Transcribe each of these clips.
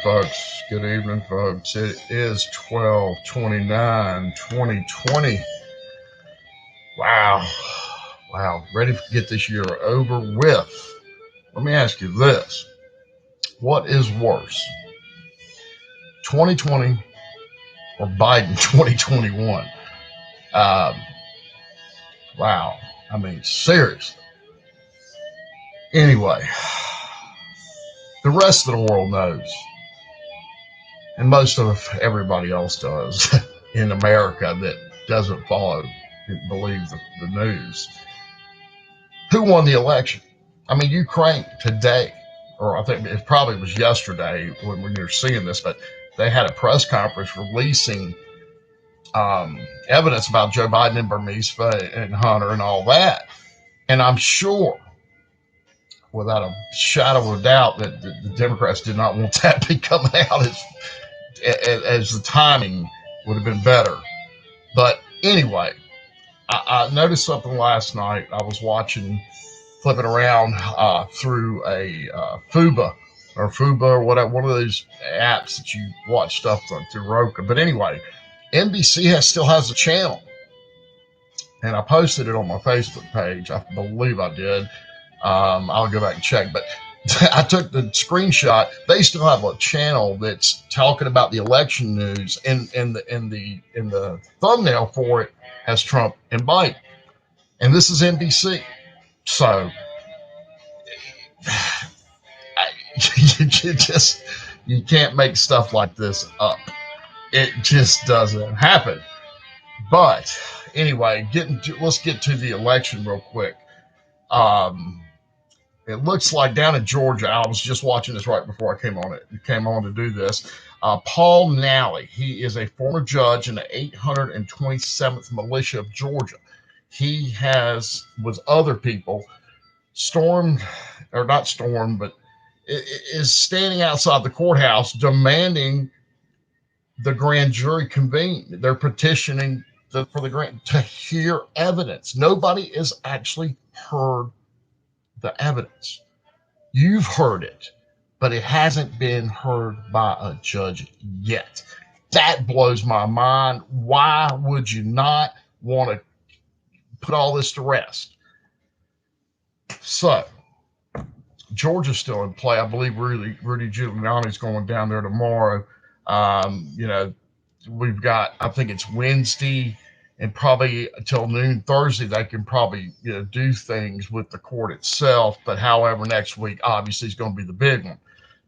folks. Good evening, folks. It is 12/29/2020. Wow. Wow. Ready to get this year over with. Let me ask you this. What is worse, 2020 or Biden 2021? Wow. I mean, seriously. Anyway, the rest of the world knows, and most of everybody else does in America that doesn't believe the news. Who won the election? I mean, Ukraine today, or I think it probably was yesterday when you're seeing this, but they had a press conference releasing evidence about Joe Biden and Bernice and Hunter and all that. And I'm sure, without a shadow of a doubt, that the Democrats did not want that to be coming out as the timing would have been better. But anyway, I noticed something last night. I was flipping around through a Fuba or whatever, one of those apps that you watch stuff through Roku. But anyway, NBC still has a channel, and I posted it on my Facebook page. I believe I did. I'll go back and check, but I took the screenshot. They still have a channel that's talking about the election news, and the thumbnail for it has Trump and Biden, and this is NBC. So you can't make stuff like this up. It just doesn't happen. But anyway, let's get to the election real quick. It looks like down in Georgia, I was just watching this right before I came on to do this. Paul Nally, he is a former judge in the 827th Militia of Georgia. He has, with other people, is standing outside the courthouse demanding the grand jury convene. They're petitioning for the grand to hear evidence. Nobody has actually heard the evidence. You've heard it, but it hasn't been heard by a judge yet. That blows my mind. Why would you not want to put all this to rest? So Georgia's still in play. I believe Rudy Giuliani is going down there tomorrow. We've got, I think it's Wednesday, and probably until noon Thursday, they can probably do things with the court itself. But however, next week obviously is going to be the big one.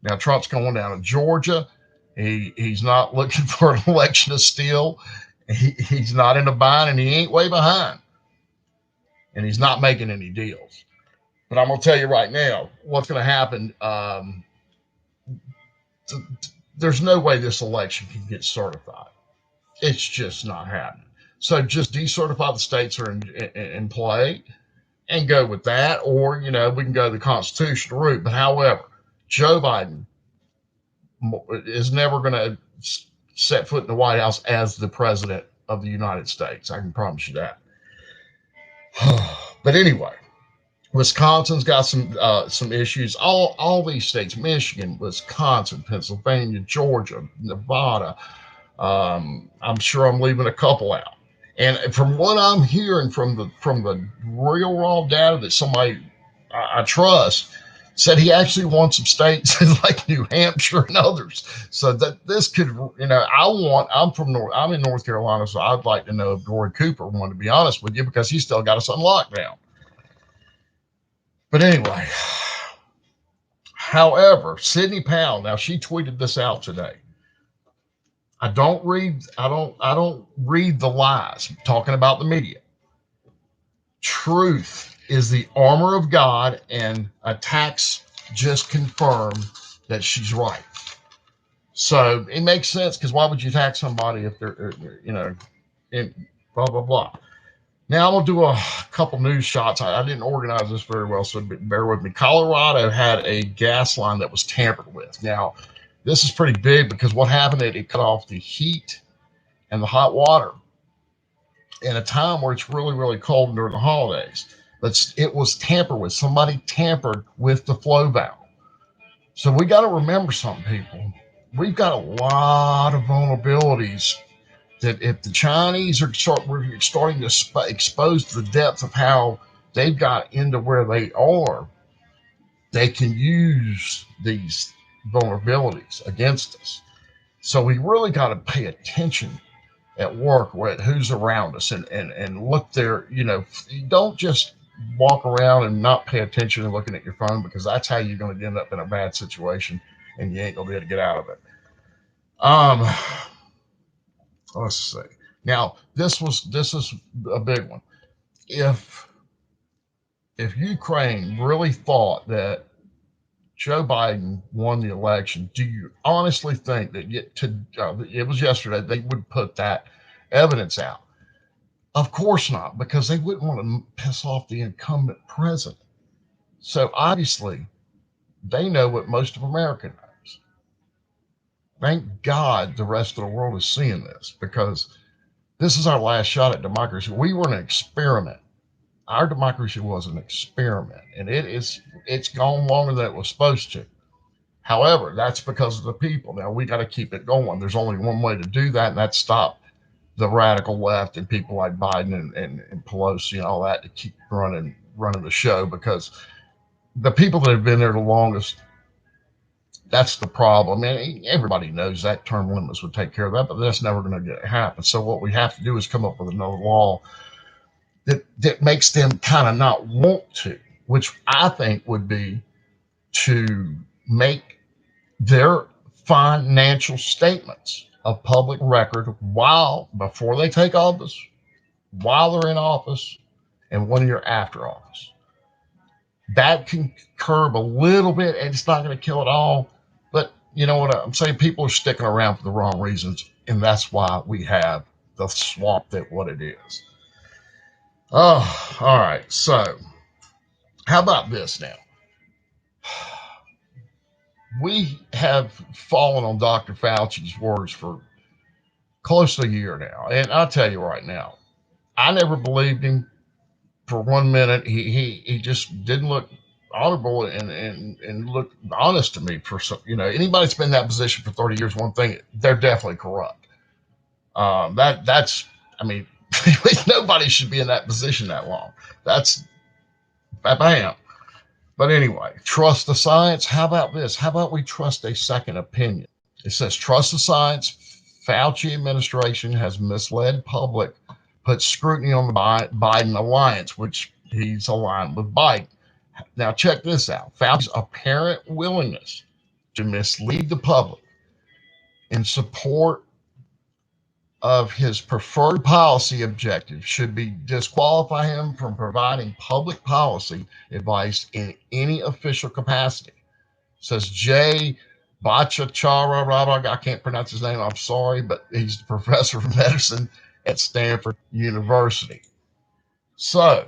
Now Trump's going down to Georgia. He's not looking for an election to steal. He's not in a bind, and he ain't way behind. And he's not making any deals. But I'm going to tell you right now what's going to happen. There's no way this election can get certified. It's just not happening. So just decertify the states that are in play and go with that. Or, we can go the constitutional route. But however, Joe Biden is never going to set foot in the White House as the president of the United States. I can promise you that. But anyway, Wisconsin's got some issues. All these states, Michigan, Wisconsin, Pennsylvania, Georgia, Nevada. I'm sure I'm leaving a couple out. And from what I'm hearing from the real raw data that somebody I trust said, he actually won some states like New Hampshire and others. So that this could, I'm in North Carolina, so I'd like to know if Dory Cooper won, to be honest with you, because he's still got us on lockdown. But anyway, however, Sidney Powell, now she tweeted this out today. I don't read the lies talking about the media. Truth is the armor of God, and attacks just confirm that she's right. So it makes sense, because why would you attack somebody if they're, in blah, blah, blah. Now I'm going to do a couple news shots. I didn't organize this very well, so bear with me. Colorado had a gas line that was tampered with. Now, this is pretty big, because what happened, it cut off the heat and the hot water in a time where it's really, really cold during the holidays. But it was tampered with. Somebody tampered with the flow valve. So we got to remember something, people. we've got a lot of vulnerabilities that if the Chinese we're starting to expose the depth of how they've got into where they are, they can use these vulnerabilities against us. So we really got to pay attention at work with who's around us and look there. You don't just walk around and not pay attention and looking at your phone, because that's how you're going to end up in a bad situation and you ain't going to be able to get out of it. Um, let's see. Now, this is a big one. If Ukraine really thought that Joe Biden won the election, do you honestly think that it was yesterday they would put that evidence out? Of course not, because they wouldn't want to piss off the incumbent president. So obviously, they know what most of America knows. Thank God the rest of the world is seeing this, because this is our last shot at democracy. We were an experiment. Our democracy was an experiment, and it's gone longer than it was supposed to. However, that's because of the people. Now we got to keep it going. There's only one way to do that, and that's stop the radical left and people like Biden and Pelosi and all that to keep running the show, because the people that have been there the longest, that's the problem. And everybody knows that term limits would take care of that, but that's never going to happen. So what we have to do is come up with another law that makes them kind of not want to, which I think would be to make their financial statements of public record before they take office, while they're in office, and 1 year after office. That can curb a little bit, and it's not going to kill it all. But you know what I'm saying? People are sticking around for the wrong reasons, and that's why we have the swamp that what it is. Oh, all right. So, how about this now? We have fallen on Dr. Fauci's words for close to a year now, and I'll tell you right now, I never believed him for 1 minute. He just didn't look honorable and look honest to me. For some, anybody that's been in that position for 30 years, one thing, they're definitely corrupt. That's I mean, nobody should be in that position that long. That's bam. But anyway, trust the science. How about this? How about we trust a second opinion? It says trust the science. Fauci administration has misled public, put scrutiny on the Biden alliance, which he's aligned with Biden. Now check this out. Fauci's apparent willingness to mislead the public in support of his preferred policy objective should be disqualify him from providing public policy advice in any official capacity. Says Jay Bhattacharya. I can't pronounce his name. I'm sorry, but he's the professor of medicine at Stanford University. So,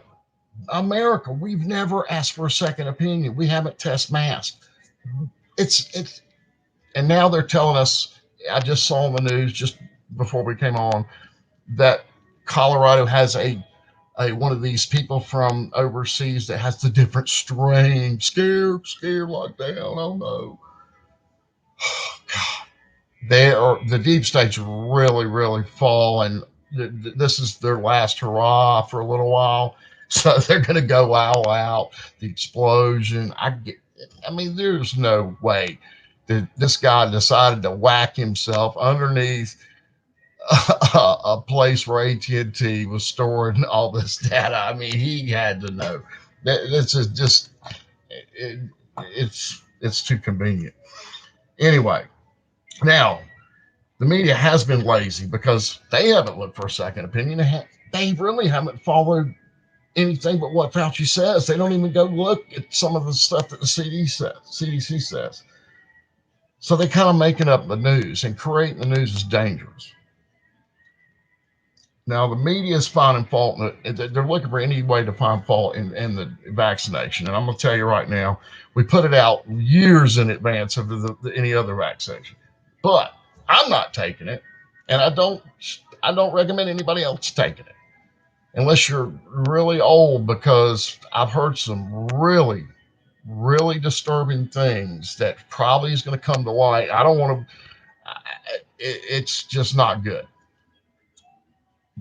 America, we've never asked for a second opinion. We haven't tested masks. And now they're telling us. I just saw on the news just before we came on that Colorado has a one of these people from overseas that has the different strain. Scared lockdown. Oh no. God. The deep state's really, really falling. This is their last hurrah for a little while. So they're going to go all out. The explosion. I mean, there's no way that this guy decided to whack himself underneath a place where AT&T was storing all this data. I mean, he had to know. This is just, it's too convenient. Anyway, now, the media has been lazy because they haven't looked for a second opinion. They really haven't followed anything but what Fauci says. They don't even go look at some of the stuff that the CDC says. So they're kind of making up the news, and creating the news is dangerous. Now, the media is finding fault. They're looking for any way to find fault in the vaccination. And I'm going to tell you right now, we put it out years in advance of any other vaccination. But I'm not taking it, and I don't recommend anybody else taking it unless you're really old, because I've heard some really, really disturbing things that probably is going to come to light. I don't want to It's just not good.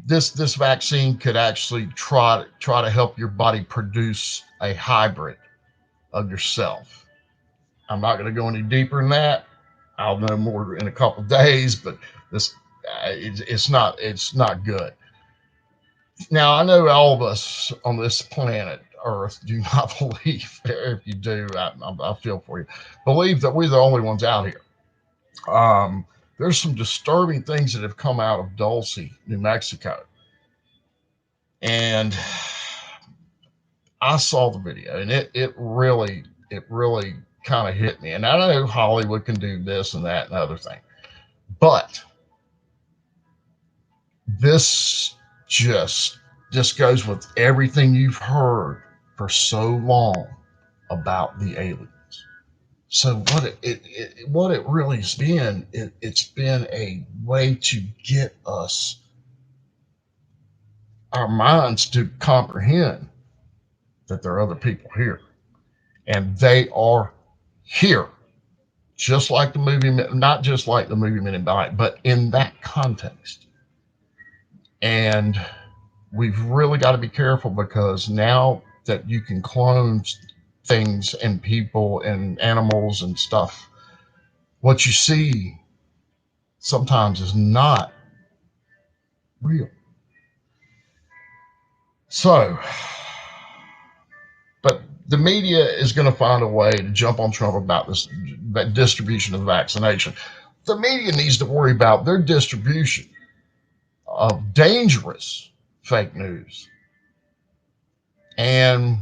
This vaccine could actually try to help your body produce a hybrid of yourself. I'm not going to go any deeper than that. I'll know more in a couple of days, but this it's not good. Now, I know all of us on this planet Earth do not believe. If you do, I feel for you. Believe that we're the only ones out here. There's some disturbing things that have come out of Dulce, New Mexico, and I saw the video, and it really kind of hit me. And I know Hollywood can do this and that and other thing, but this just goes with everything you've heard for so long about the aliens. So what it really has been, it's been a way to get us, our minds, to comprehend that there are other people here, and they are here, just like the movie, not just like the movie Men in Black, but in that context. And we've really got to be careful, because now that you can clone things and people and animals and stuff, what you see sometimes is not real. So, but the media is going to find a way to jump on Trump about this distribution of vaccination. The media needs to worry about their distribution of dangerous fake news. And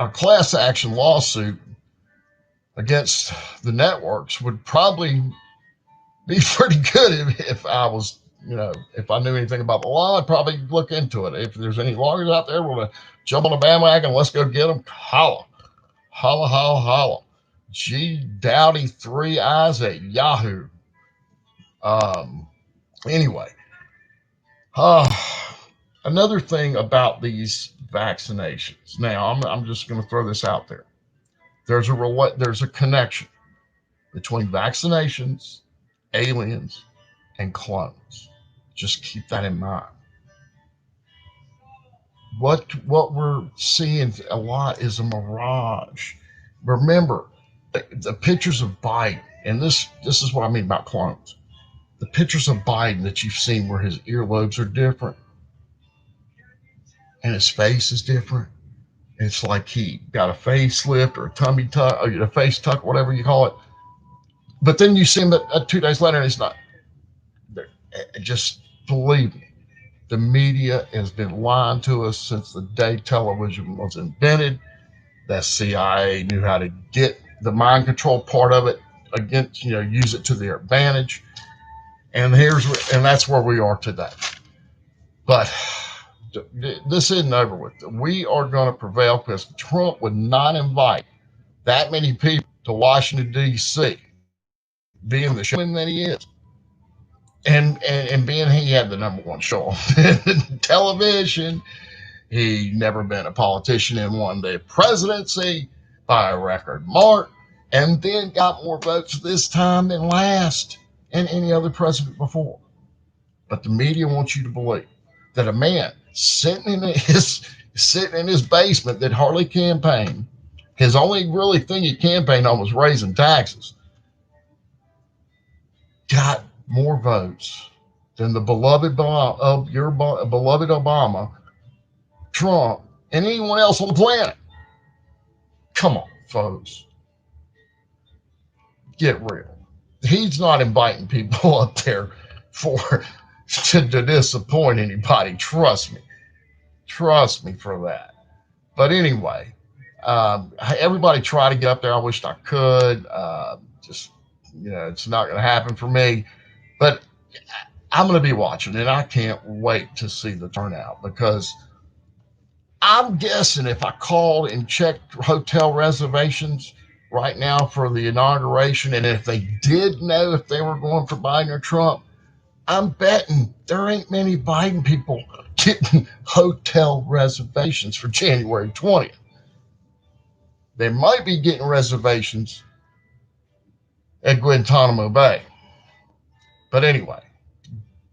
a class action lawsuit against the networks would probably be pretty good if I was, if I knew anything about the law. I'd probably look into it. If there's any lawyers out there want to jump on the bandwagon, let's go get them. Holla, holla, holla, holla. G Dowdy 3 Eyes at Yahoo. Anyway, another thing about these vaccinations. Now, I'm just going to throw this out there. There's a connection between vaccinations, aliens, and clones. Just keep that in mind. What we're seeing a lot is a mirage. Remember, the pictures of Biden, and this is what I mean about clones. The pictures of Biden that you've seen where his earlobes are different and his face is different. It's like he got a facelift or a tummy tuck, or a face tuck, whatever you call it. But then you see him 2 days later and he's not. Just believe me, the media has been lying to us since the day television was invented. That CIA knew how to get the mind control part of it against, use it to their advantage. And that's where we are today. But this isn't over with. We are going to prevail, because Trump would not invite that many people to Washington, D.C., being the showman that he is. And being he had the #1 show on television. He never been a politician and won the presidency by a record mark, and then got more votes this time than last and any other president before. But the media wants you to believe that a man sitting in his basement that hardly campaigned, his only really thing he campaigned on was raising taxes, got more votes than the beloved of your beloved Obama, Trump, and anyone else on the planet. Come on, folks. Get real. He's not inviting people up there to disappoint anybody. Trust me. Trust me for that. But anyway, everybody try to get up there. I wished I could. It's not going to happen for me. But I'm going to be watching, and I can't wait to see the turnout, because I'm guessing if I called and checked hotel reservations right now for the inauguration, and if they did know if they were going for Biden or Trump, I'm betting there ain't many Biden people getting hotel reservations for January 20th. They might be getting reservations at Guantanamo Bay. But anyway,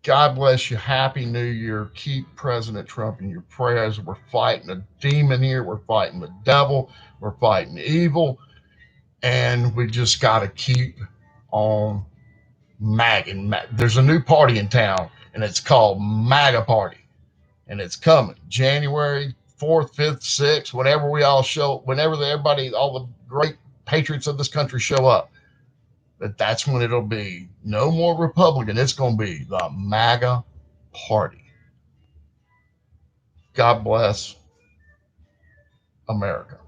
God bless you. Happy New Year. Keep President Trump in your prayers. We're fighting a demon here. We're fighting the devil. We're fighting evil. And we just got to keep on MAGA. There's a new party in town, and it's called MAGA Party. And it's coming January 4th, 5th, 6th, whenever we all show, whenever everybody, all the great patriots of this country show up. But that's when it'll be no more Republican. It's going to be the MAGA Party. God bless America.